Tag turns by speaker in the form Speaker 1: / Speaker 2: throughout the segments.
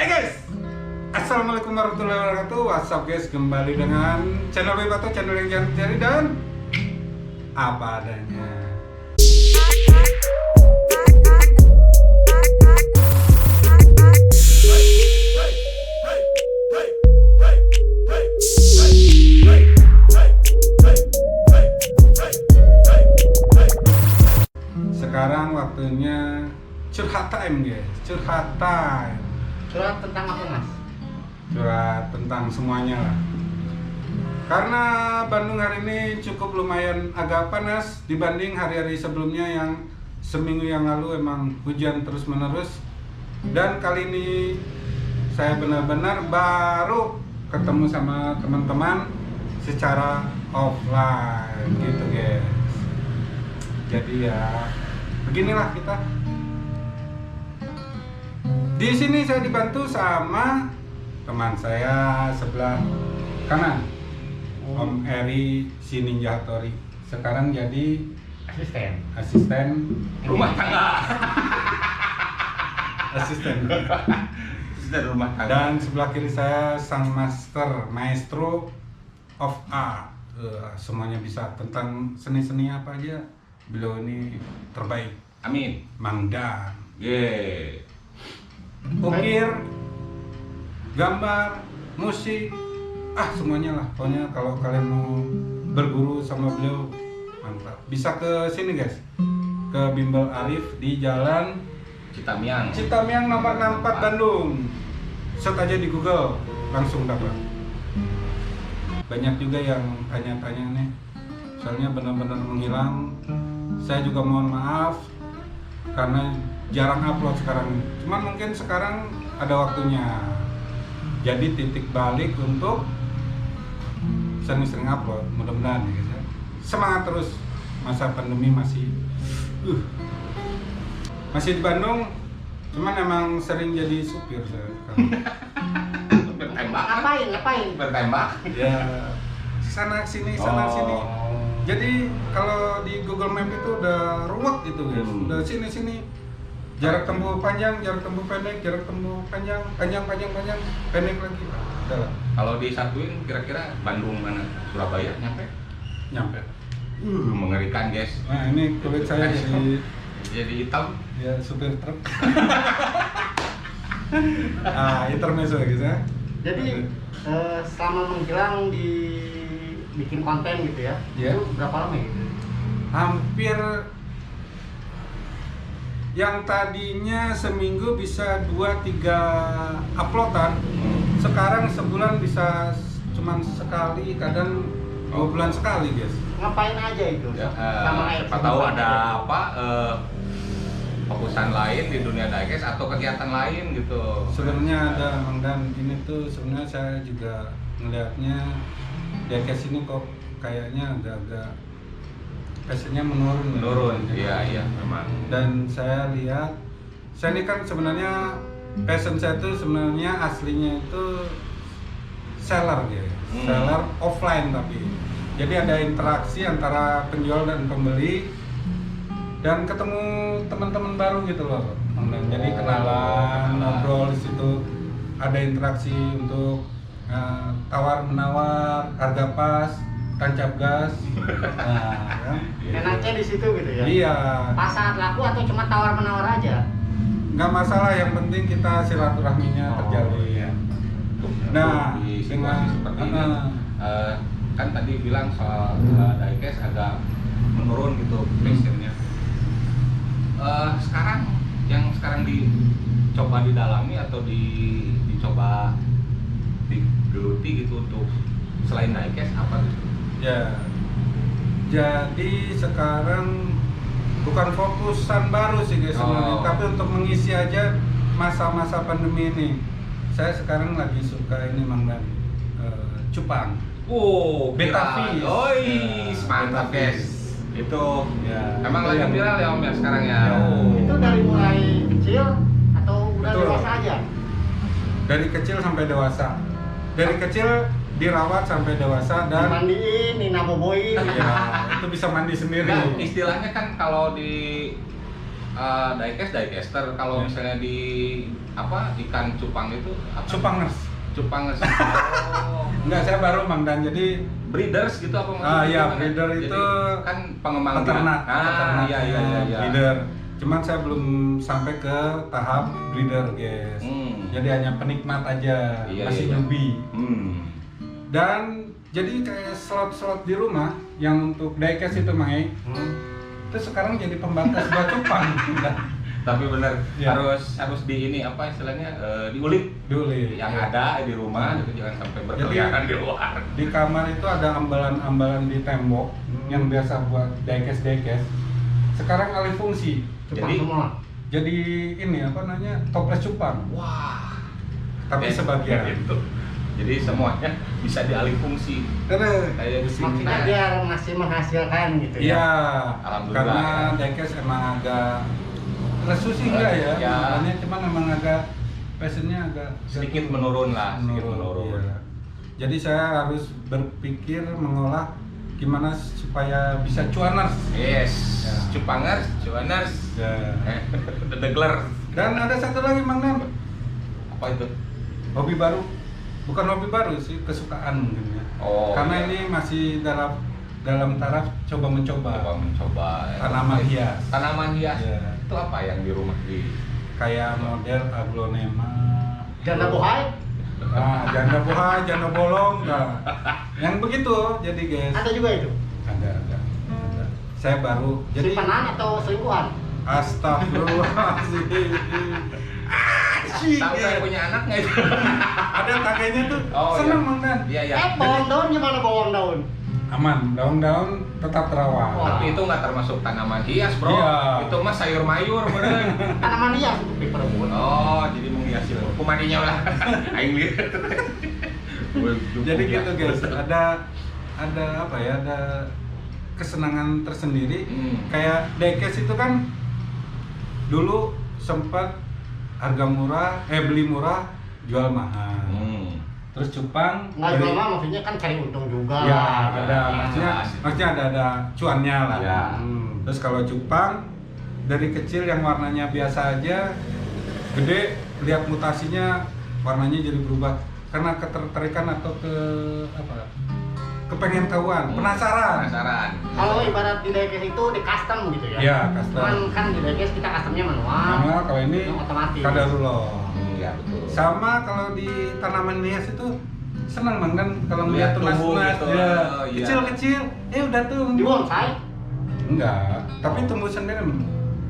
Speaker 1: Hai guys, assalamualaikum warahmatullahi wabarakatuh. What's up guys, kembali dengan channel Bebato, channel yang jangan cari dan apa adanya. Sekarang waktunya curhat time guys, curhat time.
Speaker 2: Curhat tentang apa mas?
Speaker 1: Curhat tentang semuanya lah. Karena Bandung hari ini cukup lumayan agak panas dibanding hari-hari sebelumnya yang seminggu yang lalu emang hujan terus menerus. Dan kali ini saya benar-benar baru ketemu sama teman-teman secara offline gitu guys. Jadi ya beginilah kita. Di sini saya dibantu sama teman saya sebelah kanan, Om Eri si Ninja Hattori. Sekarang jadi asisten
Speaker 3: rumah tangga.
Speaker 1: asisten
Speaker 3: Rumah tangga.
Speaker 1: Dan sebelah kiri saya sang maestro of art. Semuanya bisa tentang seni-seni apa aja. Beliau ini terbaik.
Speaker 3: Amin.
Speaker 1: Mang Dan.
Speaker 3: Ye.
Speaker 1: Ukir, gambar, musik, semuanya lah. Pokoknya kalau kalian mau berguru sama beliau, mantap. Bisa ke sini guys, ke Bimbel Arif di Jalan
Speaker 3: Citamiang
Speaker 1: nomor 64 Bandung. Search aja di Google, langsung dapat. Banyak juga yang tanya-tanya nih, soalnya benar-benar menghilang. Saya juga mohon maaf karena jarang upload sekarang. Cuman mungkin sekarang ada waktunya. Jadi titik balik untuk sering-sering upload. Mudah-mudahan ya guys ya. Semangat terus. Masa pandemi masih di Bandung. Cuman emang sering jadi supir saya.
Speaker 3: Bertembak.
Speaker 2: Ngapain?
Speaker 3: Bertembak.
Speaker 1: Ya sana sini. Jadi kalau di Google Map itu udah ruwet gitu guys. Udah sini. Jarak tempuh panjang, jarak tempuh pendek, jarak tempuh panjang, pendek lagi. Udah lah.
Speaker 3: Kalau disatuin kira-kira Bandung mana? Surabaya nyampe? Mengerikan guys.
Speaker 1: Nah ini kulit saya
Speaker 3: Jadi hitam.
Speaker 1: ya supir truk. Intermezzo guys ya.
Speaker 2: Jadi selama menghilang bikin konten gitu ya,
Speaker 1: Iya.
Speaker 2: itu berapa lama gitu?
Speaker 1: Hampir yang tadinya seminggu bisa 2-3 uploadan, sekarang sebulan bisa cuman sekali, kadang 2 bulan sekali guys.
Speaker 2: Ngapain aja itu?
Speaker 3: Ya,
Speaker 2: Sama
Speaker 3: siapa tahu ada apa fokusan lain di dunia diecast atau kegiatan lain gitu.
Speaker 1: Sebenarnya ada Mang Dan, ini tuh sebenarnya saya juga ngelihatnya diecast ini kok kayaknya agak-agak passionnya menurun.
Speaker 3: Iya memang.
Speaker 1: Dan saya lihat, saya ini kan sebenarnya passion saya itu sebenarnya aslinya itu seller gitu, seller offline tapi. Jadi ada interaksi antara penjual dan pembeli dan ketemu teman-teman baru gitu loh. Jadi kenalan, ngobrol di situ, ada interaksi untuk tawar menawar, harga pas, tancap gas. Kan?
Speaker 2: Enaknya di situ gitu ya?
Speaker 1: Iya.
Speaker 2: Pas saat laku atau cuma tawar menawar aja?
Speaker 1: Nggak masalah, yang penting kita silaturahminya terjalin.
Speaker 3: Iya.
Speaker 1: Nah,
Speaker 3: Di situasi seperti ini, kan tadi bilang soal diecast agak menurun gitu passionnya. Sekarang dicoba didalami atau dicoba digeluti gitu untuk selain diecast apa gitu?
Speaker 1: Ya. Jadi sekarang bukan fokusan baru sih guys sebenarnya, tapi untuk mengisi aja masa-masa pandemi ini. Saya sekarang lagi suka ini Mang Dan, cupang. Betavis.
Speaker 3: Mantap guys. Itu
Speaker 1: Ya,
Speaker 3: emang
Speaker 1: itu
Speaker 3: lagi
Speaker 1: yang-
Speaker 3: viral ya Om ya sekarang ya.
Speaker 1: Ya.
Speaker 2: Itu dari mulai kecil atau udah
Speaker 1: Betul.
Speaker 2: dewasa aja?
Speaker 1: Dari kecil sampai dewasa. Dari kecil dirawat sampai dewasa dan
Speaker 2: Dimandiin, dinaboboin.
Speaker 1: ya, itu bisa mandi sendiri.
Speaker 3: Nah, istilahnya kan kalau di diecaster. Kalau
Speaker 1: Ya.
Speaker 3: misalnya di ikan cupang itu apa?
Speaker 1: Cupangers.
Speaker 3: Cupangers. Oh.
Speaker 1: Enggak, saya baru Mang Dan, jadi
Speaker 3: Breeders gitu apa maksudnya?
Speaker 1: iya,
Speaker 3: Gimana?
Speaker 1: breeder
Speaker 3: Jadi,
Speaker 1: itu
Speaker 3: kan pengembang
Speaker 1: peternak.
Speaker 3: biak. Iya.
Speaker 1: Breeder. Cuman saya belum sampai ke tahap breeder, guys. Jadi hanya penikmat aja,
Speaker 3: Iya,
Speaker 1: masih
Speaker 3: iya.
Speaker 1: newbie. Dan jadi kayak slot-slot di rumah yang untuk diecast itu, Mang. Itu sekarang jadi pembatas buat cupang.
Speaker 3: Tapi benar
Speaker 1: Iya.
Speaker 3: harus di ini apa istilahnya diulik
Speaker 1: Dulu
Speaker 3: yang
Speaker 1: ya.
Speaker 3: ada di rumah gitu, jangan sampai berkeliaran di luar.
Speaker 1: Di kamar itu ada ambalan-ambalan di tembok yang biasa buat diecast. Sekarang alih fungsi.
Speaker 2: Cupang
Speaker 3: Jadi-
Speaker 2: semua.
Speaker 1: Jadi ini apa namanya? Toples cupang.
Speaker 3: Wah.
Speaker 1: Tapi sebagian.
Speaker 3: Itu. Jadi semuanya bisa dialih fungsi. Kayak di sini.
Speaker 2: Maksudnya biar masih menghasilkan gitu ya.
Speaker 1: Iya.
Speaker 3: Alhamdulillah,
Speaker 1: Karena
Speaker 3: ya.
Speaker 1: diecast emang agak lesu sih enggak ya?
Speaker 3: Ya.
Speaker 1: Makanya cuman emang agak passionnya agak
Speaker 3: Sedikit menurun lah, sedikit menurun.
Speaker 1: Iya. Jadi saya harus berpikir mengolah gimana supaya bisa cuaners.
Speaker 3: Yes,
Speaker 1: Ya.
Speaker 3: cupangers, cuaners,
Speaker 1: Ya.
Speaker 3: dedegler.
Speaker 1: Dan ada satu lagi Mang Dan,
Speaker 3: Apa itu?
Speaker 1: hobi baru. Bukan hobi baru sih, kesukaan mungkin ya.
Speaker 3: Oh,
Speaker 1: Karena
Speaker 3: iya.
Speaker 1: ini masih dalam taraf coba mencoba.
Speaker 3: Coba mencoba
Speaker 1: Tanaman hias.
Speaker 3: Tanaman hias.
Speaker 1: Ya.
Speaker 3: Itu apa yang di rumah di?
Speaker 1: Kayak model aglonema.
Speaker 2: Janda bohai
Speaker 1: Nah, janda boha, janda bolong, nah. Yang begitu, jadi guys.
Speaker 2: ada juga itu.
Speaker 1: Ada. Saya baru, jadi
Speaker 2: Simpanan atau selingkuhan?
Speaker 1: astagfirullahaladzim.
Speaker 3: Tahu saya punya anak nggak itu?
Speaker 1: Ada tangganya tuh,
Speaker 3: Oh,
Speaker 1: seneng
Speaker 3: iya.
Speaker 1: Mang Dan.
Speaker 3: Iya ya.
Speaker 2: Bawang daun gimana bawang daun?
Speaker 1: Aman, daun-daun tetap terawat.
Speaker 2: Wah.
Speaker 3: Tapi itu nggak termasuk tanaman hias, bro.
Speaker 1: Iya.
Speaker 3: Itu mah sayur mayur, bener.
Speaker 2: Tanaman hias untuk diperebut.
Speaker 3: Oh, jadi menghiasi kumandinya lah. Aing lihat.
Speaker 1: Jadi gitu guys, ada apa ya, ada kesenangan tersendiri. Kayak diecast itu kan dulu sempat harga murah, beli murah, jual mahal. Terus cupang
Speaker 2: Nggak
Speaker 1: beli-
Speaker 2: jual mah maksudnya kan cari untung juga.
Speaker 1: Ya,
Speaker 2: lah.
Speaker 1: ada
Speaker 3: Iya,
Speaker 1: maksudnya ada cuannya lah.
Speaker 3: Ya.
Speaker 1: Terus kalau cupang dari kecil yang warnanya biasa aja, gede lihat mutasinya warnanya jadi berubah karena ketertarikan atau kepengen tahuan, penasaran.
Speaker 2: Kalau ibarat di diecast itu di custom gitu ya.
Speaker 1: Iya, custom.
Speaker 2: Cuman kan di diecast kita customnya manual.
Speaker 1: Manual, kalau ini
Speaker 2: yang otomatis.
Speaker 1: kadarullah.
Speaker 3: Iya betul.
Speaker 1: Sama kalau di tanaman hias itu senang Mang Dan kalau
Speaker 3: Lihat
Speaker 1: melihat
Speaker 3: tumbuh
Speaker 1: tunas-tunas
Speaker 3: gitu.
Speaker 1: ya,
Speaker 3: Oh, iya.
Speaker 1: kecil-kecil, udah
Speaker 2: Di
Speaker 1: tumbuh.
Speaker 2: bonsai.
Speaker 1: Enggak, tapi tumbuh sendiri Mang.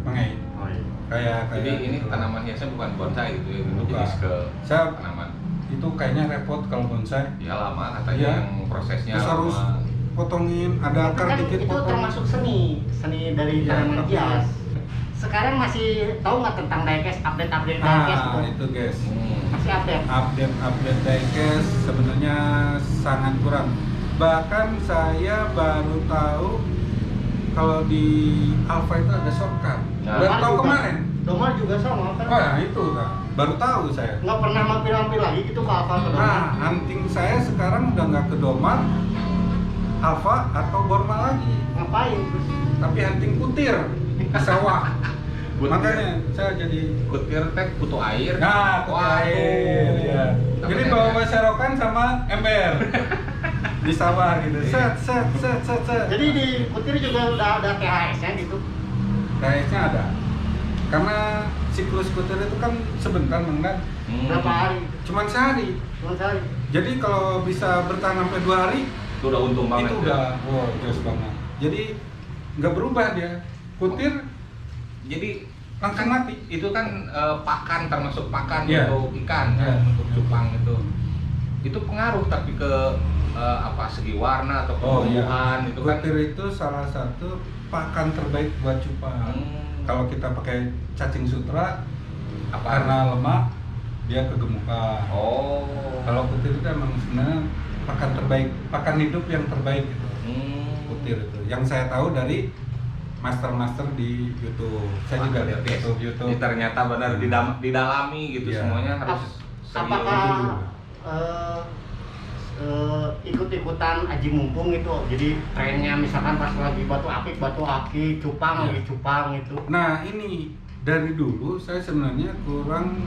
Speaker 2: Oh, iya.
Speaker 1: Kayak
Speaker 3: Jadi ini
Speaker 1: gitu.
Speaker 3: tanaman hiasnya bukan bonsai gitu ya,
Speaker 1: Bukan.
Speaker 3: jenis ke
Speaker 1: Saya-
Speaker 3: tanaman.
Speaker 1: Itu kayaknya repot kalau bonsai.
Speaker 3: Ya lama katanya
Speaker 1: Iya.
Speaker 3: yang prosesnya
Speaker 1: Terus harus
Speaker 3: lama.
Speaker 1: potongin, ada akar
Speaker 2: Kan
Speaker 1: dikit
Speaker 2: itu
Speaker 1: potong.
Speaker 2: termasuk seni dari
Speaker 1: Iya,
Speaker 2: tanaman
Speaker 1: tapi-
Speaker 2: hias. Sekarang masih tahu nggak tentang diecast, update
Speaker 1: Nah,
Speaker 2: diecast gitu?
Speaker 1: itu guys.
Speaker 2: Masih update.
Speaker 1: Update diecast sebenarnya sangat kurang. Bahkan saya baru tahu kalau di Alpha itu ada shortcut.
Speaker 3: Nah,
Speaker 1: Baru
Speaker 2: Domar
Speaker 1: tahu
Speaker 2: juga-
Speaker 1: kemarin.
Speaker 2: Domar juga sama kan?
Speaker 1: Oh ya itu kan. Baru tahu saya.
Speaker 2: Nggak pernah mampir-mampir lagi gitu ke apa ke Domar.
Speaker 1: Nah, hunting saya sekarang udah nggak ke Domar, Alpha atau Borma lagi,
Speaker 2: Ngapain terus?
Speaker 1: tapi hunting kutir di sawah.
Speaker 3: Kutir.
Speaker 1: Makanya saya jadi
Speaker 3: Kutir teh kutu air.
Speaker 1: nah kutir
Speaker 3: Waduh.
Speaker 1: air. Ya. Jadi
Speaker 3: Namanya
Speaker 1: bawa serokan sama ember di sawah gitu.
Speaker 3: Iya.
Speaker 1: Set.
Speaker 2: Jadi di Kutir juga udah ada THS-nya gitu.
Speaker 1: Kayaknya ada. Karena siklus kutir itu kan sebentar Mang Dan.
Speaker 2: Berapa hari?
Speaker 1: Cuman sehari.
Speaker 2: Cuma sehari.
Speaker 1: Jadi kalau bisa bertahan sampai 2 hari
Speaker 3: Itu udah untung banget.
Speaker 1: itu
Speaker 3: ya.
Speaker 1: udah wow, jos banget. Jadi nggak berubah dia. Kutir
Speaker 3: Jadi
Speaker 1: langsung mati.
Speaker 3: itu kan pakan, termasuk pakan
Speaker 1: Iya.
Speaker 3: untuk ikan
Speaker 1: Iya.
Speaker 3: kan, untuk cupang itu. Itu pengaruh tapi ke segi warna atau pertumbuhan itu kan.
Speaker 1: Kutir itu salah satu pakan terbaik buat cupang. Kalau kita pakai cacing sutra
Speaker 3: Apa?
Speaker 1: karena lemak dia kegemukan.
Speaker 3: Oh.
Speaker 1: Kalau kutir itu emang sebenarnya pakan terbaik, pakan hidup yang terbaik gitu. Kutir itu. Yang saya tahu dari master di YouTube. Saya juga lihat YouTube.
Speaker 3: Jadi ternyata benar didalami gitu
Speaker 1: Iya.
Speaker 3: semuanya harus serius.
Speaker 2: Apakah ikut-ikutan aji mumpung gitu. Jadi trennya misalkan pas lagi batu akik, cupang lagi cupang itu.
Speaker 1: Nah ini dari dulu saya sebenarnya kurang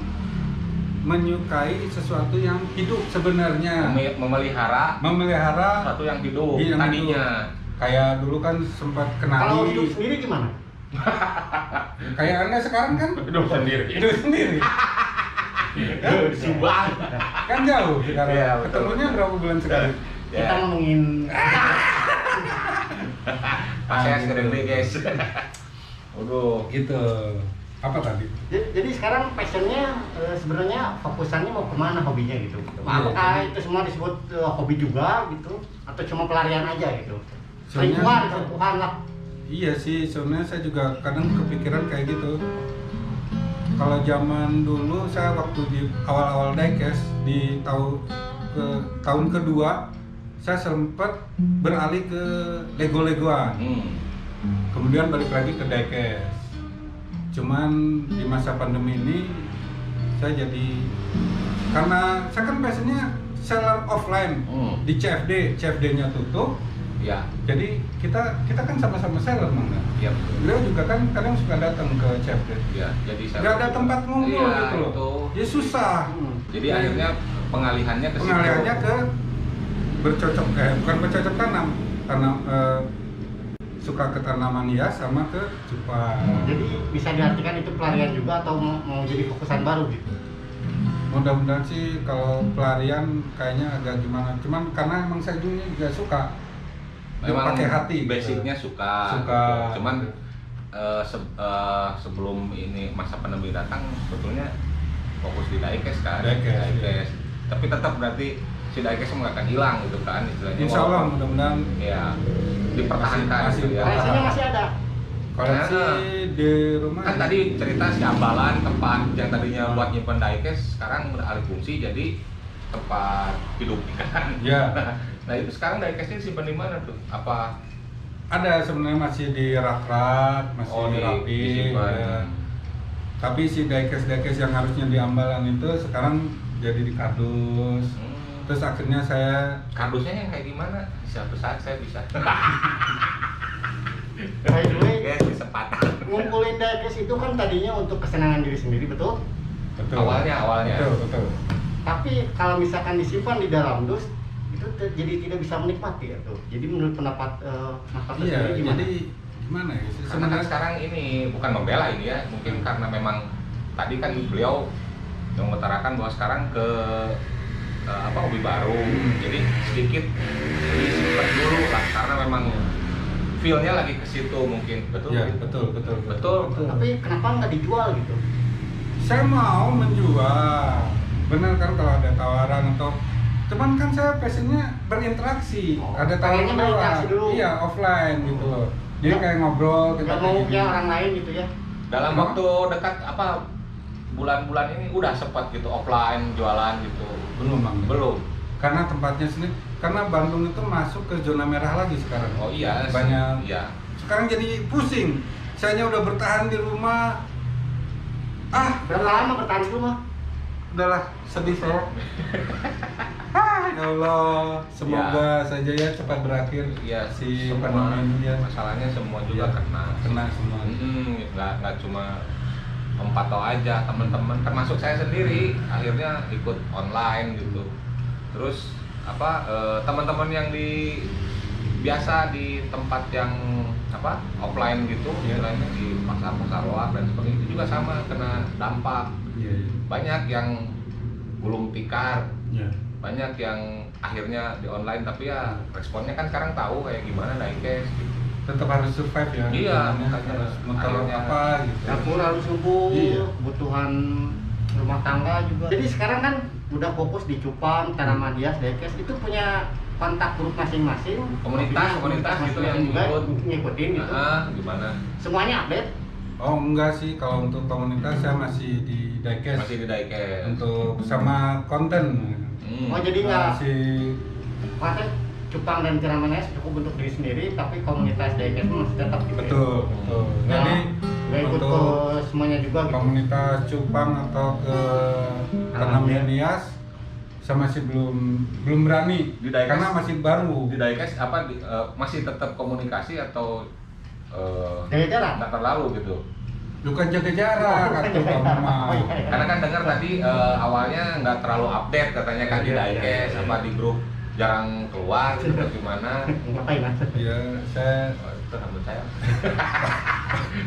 Speaker 1: menyukai sesuatu yang hidup sebenarnya. Memelihara
Speaker 3: sesuatu yang hidup
Speaker 1: yang
Speaker 3: tadinya.
Speaker 1: hidup. Kayak dulu kan sempat kenali.
Speaker 2: Kalau hidup sendiri gimana?
Speaker 1: Kayak Anda sekarang kan
Speaker 3: Hidup sendiri.
Speaker 1: hidup sendiri.
Speaker 2: Subang.
Speaker 1: Kan jauh sekarang.
Speaker 3: Iya, betul.
Speaker 1: Ketemunya berapa bulan sekali?
Speaker 2: Kita ngomongin
Speaker 3: Saya sering deh guys. Waduh.
Speaker 1: Gitu. Apa tadi?
Speaker 2: jadi sekarang passionnya sebenarnya fokusannya mau kemana hobinya gitu. Apakah itu semua disebut hobi juga gitu atau cuma pelarian aja gitu? Selingkuhan lah.
Speaker 1: Iya sih, sebenarnya saya juga kadang kepikiran kayak gitu. Kalau zaman dulu saya waktu di awal-awal diecast di tahun kedua saya sempat beralih ke Lego-Legoan. Kemudian balik lagi ke diecast. Cuman di masa pandemi ini saya jadi karena saya kan passionnya seller offline di CFD-nya tutup.
Speaker 3: Ya.
Speaker 1: Jadi kita kan sama-sama seller, Mang.
Speaker 3: Iya.
Speaker 1: Beliau juga kan kadang suka datang ke CFD.
Speaker 3: Ya, jadi saya
Speaker 1: Nggak ada tempat ngumpul
Speaker 3: iya,
Speaker 1: gitu loh.
Speaker 3: itu.
Speaker 1: Jadi susah.
Speaker 3: Jadi akhirnya pengalihannya ke situ.
Speaker 1: Pengalihannya ke bukan bercocok tanam suka ke tanaman hias sama ke cupang.
Speaker 2: Jadi bisa diartikan itu pelarian juga atau mau jadi fokusan baru gitu?
Speaker 1: Mudah-mudahan sih kalau pelarian kayaknya agak gimana. Cuman karena emang saya juga suka.
Speaker 3: Memang
Speaker 1: pakai hati.
Speaker 3: basicnya
Speaker 1: gitu.
Speaker 3: suka.
Speaker 1: Suka.
Speaker 3: Cuman sebelum ini masa pandemi datang sebetulnya fokus di diecast kan.
Speaker 1: Diecast, iya.
Speaker 3: Tapi tetap berarti si diecast nggak akan hilang gitu kan istilahnya.
Speaker 1: Insya Allah mudah-mudahan
Speaker 3: ya dipertahankan
Speaker 1: masih
Speaker 3: gitu ya.
Speaker 2: Koleksinya masih ada.
Speaker 1: koleksi di rumah.
Speaker 3: Kan tadi cerita si Ambalan tempat yang tadinya buat nyimpen diecast sekarang beralih fungsi jadi tempat hidup ikan.
Speaker 1: Ya.
Speaker 3: Nah itu sekarang diecastnya disimpan di mana tuh? Apa?
Speaker 1: Ada sebenarnya masih di rak-rak, masih rapi.
Speaker 3: disimpan.
Speaker 1: Ya. Tapi si diecast yang harusnya di Ambalan itu sekarang jadi di kardus. Terus akhirnya saya
Speaker 3: Kardusnya yang kayak gimana? Suatu saat saya bisa.
Speaker 2: By the way,
Speaker 3: Guys, kesempatan.
Speaker 2: ngumpulin diecast itu kan tadinya untuk kesenangan diri sendiri, betul?
Speaker 3: Awalnya.
Speaker 1: Betul.
Speaker 2: Tapi kalau misalkan disimpan di dalam dus, itu jadi tidak bisa menikmati ya tuh. Jadi menurut pendapat Mas Patas
Speaker 1: Iya,
Speaker 2: sendiri gimana?
Speaker 1: jadi gimana ya?
Speaker 3: Karena kan sekarang ini bukan membela ini ya, mungkin karena memang tadi kan beliau yang mengutarakan bahwa sekarang ke hobi baru, jadi sedikit disimpan dulu lah karena memang feel-nya lagi ke situ mungkin, betul?
Speaker 1: Ya,
Speaker 3: gitu?
Speaker 1: betul.
Speaker 2: Tapi kenapa nggak dijual gitu?
Speaker 1: Saya mau menjual. Benar kan kalau ada tawaran atau cuman kan saya passionnya berinteraksi. Ada tawaran
Speaker 2: pengennya berinteraksi dulu.
Speaker 1: Iya, offline gitu loh. Jadi kayak ngobrol kita
Speaker 2: Nggak mau punya orang lain gitu ya?
Speaker 3: Dalam waktu dekat bulan-bulan ini udah sempat gitu offline jualan gitu.
Speaker 1: Belum, Bang.
Speaker 3: Belum.
Speaker 1: Karena tempatnya sendiri, karena Bandung itu masuk ke zona merah lagi sekarang.
Speaker 3: Oh iya.
Speaker 1: Banyak.
Speaker 3: Iya.
Speaker 1: Sekarang jadi pusing. Saya udah bertahan di rumah.
Speaker 2: Berapa lama bertahan di rumah?
Speaker 1: Udahlah, sedih saya. Ya Allah, semoga saja ya cepat berakhir
Speaker 3: Iya
Speaker 1: si
Speaker 3: semua
Speaker 1: pandemi ini ya.
Speaker 3: masalahnya semua juga
Speaker 1: Iya,
Speaker 3: kena
Speaker 1: semua.
Speaker 3: nggak cuma Om Pato aja, teman-teman termasuk saya sendiri akhirnya ikut online gitu. Terus teman-teman yang biasa di tempat yang offline gitu,
Speaker 1: Iya.
Speaker 3: istilahnya di pasar-pasar luar dan sebagainya itu juga sama kena dampak.
Speaker 1: Iya.
Speaker 3: Banyak yang gulung tikar,
Speaker 1: Iya.
Speaker 3: banyak yang akhirnya di online tapi ya responnya kan sekarang tahu kayak gimana diecast gitu.
Speaker 1: Tetap harus survive ya.
Speaker 3: Iya,
Speaker 1: makanya
Speaker 3: makanya
Speaker 1: harus motor
Speaker 3: akhirnya
Speaker 1: apa gitu.
Speaker 2: Dapur harus ngumpul,
Speaker 1: Iya.
Speaker 2: kebutuhan rumah tangga juga. Jadi sekarang kan udah fokus di cupang, tanaman hias, diecast itu punya kontak grup masing-masing.
Speaker 3: Komunitas gitu yang
Speaker 2: juga
Speaker 3: ikut.
Speaker 2: ngikutin gitu.
Speaker 3: Gimana?
Speaker 2: Semuanya update.
Speaker 1: Oh enggak sih, kalau untuk komunitas saya masih di diecast.
Speaker 3: Masih di diecast.
Speaker 1: Untuk sama konten.
Speaker 2: Oh jadi nggak
Speaker 1: Masih
Speaker 2: pakai cupang dan tanaman hias cukup untuk diri sendiri, tapi komunitas diecast masih tetap gitu.
Speaker 1: betul. Jadi
Speaker 2: Nggak ikut ke
Speaker 1: untuk
Speaker 2: semuanya juga gitu.
Speaker 1: komunitas cupang atau ke tanaman hias saya masih belum berani
Speaker 3: Di diecast?
Speaker 1: karena masih baru.
Speaker 3: Di diecast apa masih tetap komunikasi atau
Speaker 2: Jaga jarak.
Speaker 3: nggak terlalu gitu?
Speaker 1: Bukan jaga jarak atau mama.
Speaker 3: Karena kan dengar tadi awalnya nggak terlalu update katanya kan di
Speaker 1: Iya,
Speaker 3: diecast
Speaker 1: iya.
Speaker 3: apa di grup jarang keluar gitu atau gimana.
Speaker 2: Ngapain mas?
Speaker 1: Ya saya
Speaker 3: Oh, itu rambut saya.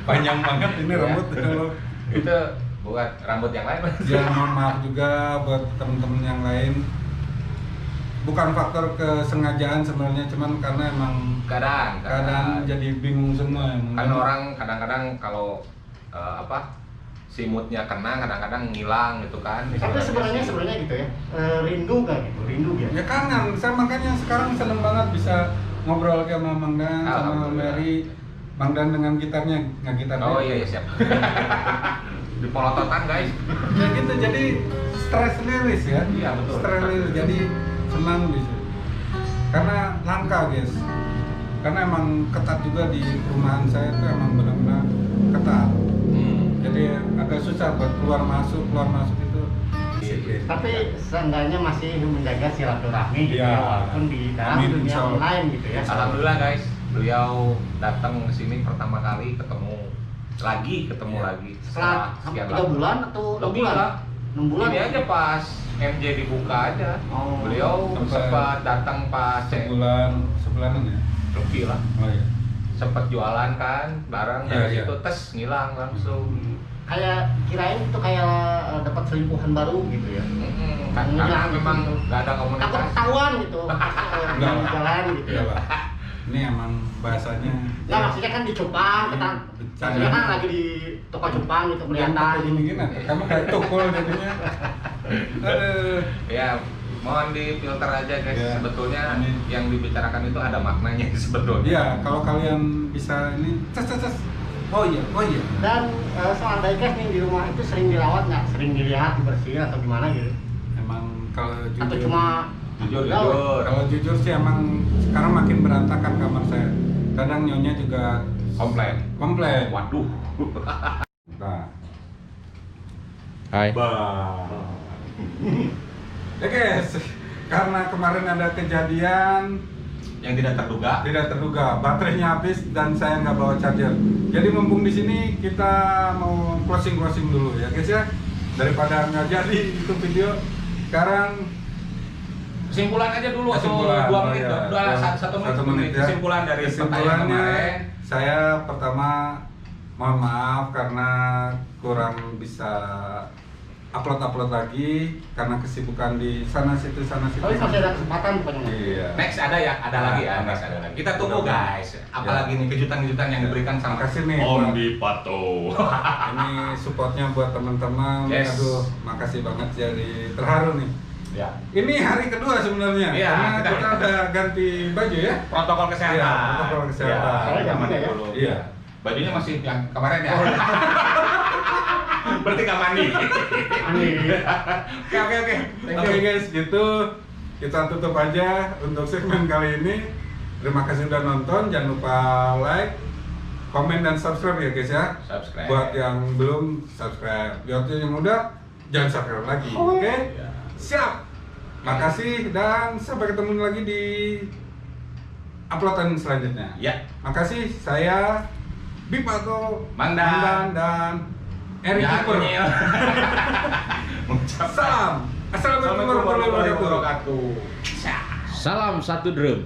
Speaker 1: panjang banget ini
Speaker 3: Iya.
Speaker 1: rambut.
Speaker 3: Itu buat rambut yang lain.
Speaker 1: Ya mohon maaf juga buat temen-temen yang lain. Bukan faktor kesengajaan sebenarnya, cuman karena emang keadaan jadi bingung semua.
Speaker 3: Kan orang kadang-kadang kalau si moodnya kena kadang-kadang ngilang gitu kan.
Speaker 2: Tapi sebenarnya gitu ya, rindu kan gitu, rindu gitu.
Speaker 1: Ya kangen, saya makanya sekarang seneng banget bisa ngobrol sama Mang Dan, sama
Speaker 3: Alhamdulillah.
Speaker 1: Mary. Mang Dan dengan gitarnya, nggak gitar.
Speaker 3: Oh iya siap. Di polototan guys.
Speaker 1: Ya gitu, jadi stress release ya.
Speaker 3: Iya, betul.
Speaker 1: Stress release, jadi senang bisa. Karena langka guys. Karena emang ketat juga di perumahan saya itu emang benar-benar ketat. Jadi agak susah buat keluar masuk itu.
Speaker 2: Tapi seenggaknya masih menjaga silaturahmi gitu
Speaker 1: Iya.
Speaker 2: ya, walaupun di dalam
Speaker 1: Amin,
Speaker 2: dunia
Speaker 1: insya Allah.
Speaker 2: online gitu ya.
Speaker 3: Alhamdulillah guys, beliau datang ke sini pertama kali ketemu lagi
Speaker 2: Setelah
Speaker 3: sekian
Speaker 2: 3
Speaker 3: lama.
Speaker 2: bulan atau 6
Speaker 3: Lebih
Speaker 2: bulan?
Speaker 3: lah.
Speaker 2: 6 bulan.
Speaker 3: Ini aja pas MJ dibuka aja.
Speaker 2: Oh.
Speaker 3: Beliau sempat datang pas
Speaker 1: sebulanan ya.
Speaker 3: lebih lah.
Speaker 1: Oh iya.
Speaker 3: Sempat jualan kan barang
Speaker 1: Iya,
Speaker 3: dari
Speaker 1: iya.
Speaker 3: situ tes ngilang langsung.
Speaker 2: Kayak kirain itu kayak dapat selingkuhan baru gitu ya.
Speaker 3: Kan karena
Speaker 2: Ngilang
Speaker 3: memang
Speaker 2: gitu.
Speaker 3: nggak ada
Speaker 2: Takut
Speaker 3: komunikasi.
Speaker 2: ketahuan gitu.
Speaker 1: Enggak lah.
Speaker 2: Jalan gitu ya.
Speaker 1: Iya lah. Ini emang bahasanya.
Speaker 2: Nah, maksudnya kan di Cupang, kita maksudnya kan lagi di toko Cupang gitu kelihatan.
Speaker 1: Gini-gini, kamu kayak tukul jadinya. Aduh.
Speaker 3: Ya, mohon difilter aja guys.
Speaker 1: Ya.
Speaker 3: Sebetulnya
Speaker 1: Ini.
Speaker 3: yang dibicarakan itu ada maknanya sebetulnya.
Speaker 1: Iya, kalau kalian bisa ini ces. Oh iya.
Speaker 2: Dan soal diecast nih di rumah itu sering dirawat nggak? Sering dilihat, dibersihin atau gimana gitu?
Speaker 1: Emang kalau
Speaker 2: Atau
Speaker 1: jujur,
Speaker 2: cuma
Speaker 3: Jujur.
Speaker 1: kalau jujur sih emang sekarang makin berantakan kamar saya. Kadang nyonya juga komplain.
Speaker 3: Waduh.
Speaker 1: Nah,
Speaker 3: Hai.
Speaker 1: ya guys, karena kemarin ada kejadian
Speaker 3: Yang tidak terduga.
Speaker 1: baterainya habis dan saya nggak bawa charger. Jadi mumpung di sini kita mau closing dulu ya guys ya, daripada nggak jadi itu video. Sekarang
Speaker 3: Kesimpulan aja dulu
Speaker 1: kesimpulan,
Speaker 3: atau 2
Speaker 1: oh
Speaker 3: menit,
Speaker 1: iya.
Speaker 3: satu
Speaker 1: Satu
Speaker 3: menit.
Speaker 1: menit ya.
Speaker 3: Kesimpulan dari pertanyaan
Speaker 1: Kesimpulannya,
Speaker 3: kemarin.
Speaker 1: saya pertama mohon maaf karena kurang bisa upload lagi karena kesibukan di sana situ.
Speaker 2: Tapi masih ada kesempatan pokoknya.
Speaker 1: Iya.
Speaker 3: Next ada ya, ada lagi ya,
Speaker 1: Ada.
Speaker 3: next ada lagi. Kita tunggu
Speaker 1: Mudah-mudahan.
Speaker 3: guys. Apalagi nih kejutan-kejutan yang diberikan sama
Speaker 1: Makasih nih
Speaker 3: Om
Speaker 1: buat-
Speaker 3: Dipato.
Speaker 1: Ini supportnya buat teman-teman.
Speaker 3: Yes.
Speaker 1: Aduh, makasih banget, jadi terharu nih.
Speaker 3: Ya.
Speaker 1: Ini hari kedua sebenarnya,
Speaker 3: Iya,
Speaker 1: karena
Speaker 3: kita-
Speaker 1: kita udah ganti baju ya.
Speaker 3: Protokol kesehatan.
Speaker 1: Iya, protokol kesehatan.
Speaker 3: Iya,
Speaker 2: Soalnya
Speaker 3: zaman
Speaker 2: zaman ya.
Speaker 3: dulu.
Speaker 1: Iya.
Speaker 3: Bajunya masih yang kemarin ya. Berarti nggak mandi.
Speaker 2: Aneh.
Speaker 3: Oke. Thank
Speaker 1: Oke
Speaker 3: you.
Speaker 1: guys, gitu kita tutup aja untuk segmen kali ini. Terima kasih udah nonton, jangan lupa like, komen dan subscribe ya guys ya.
Speaker 3: Subscribe.
Speaker 1: Buat yang belum subscribe, buat yang udah jangan subscribe lagi, oke?
Speaker 3: Iya.
Speaker 1: Siap. Makasih dan sampai ketemu lagi di uploadan selanjutnya.
Speaker 3: Ya.
Speaker 1: Makasih, saya Bipato,
Speaker 3: Mang Dan.
Speaker 1: dan Eric
Speaker 3: Ya,
Speaker 1: Cooper.
Speaker 3: Nyil. Mengucapkan
Speaker 1: Salam. Assalamualaikum warahmatullahi wabarakatuh.
Speaker 3: wabarakatuh.
Speaker 4: Salam satu drum.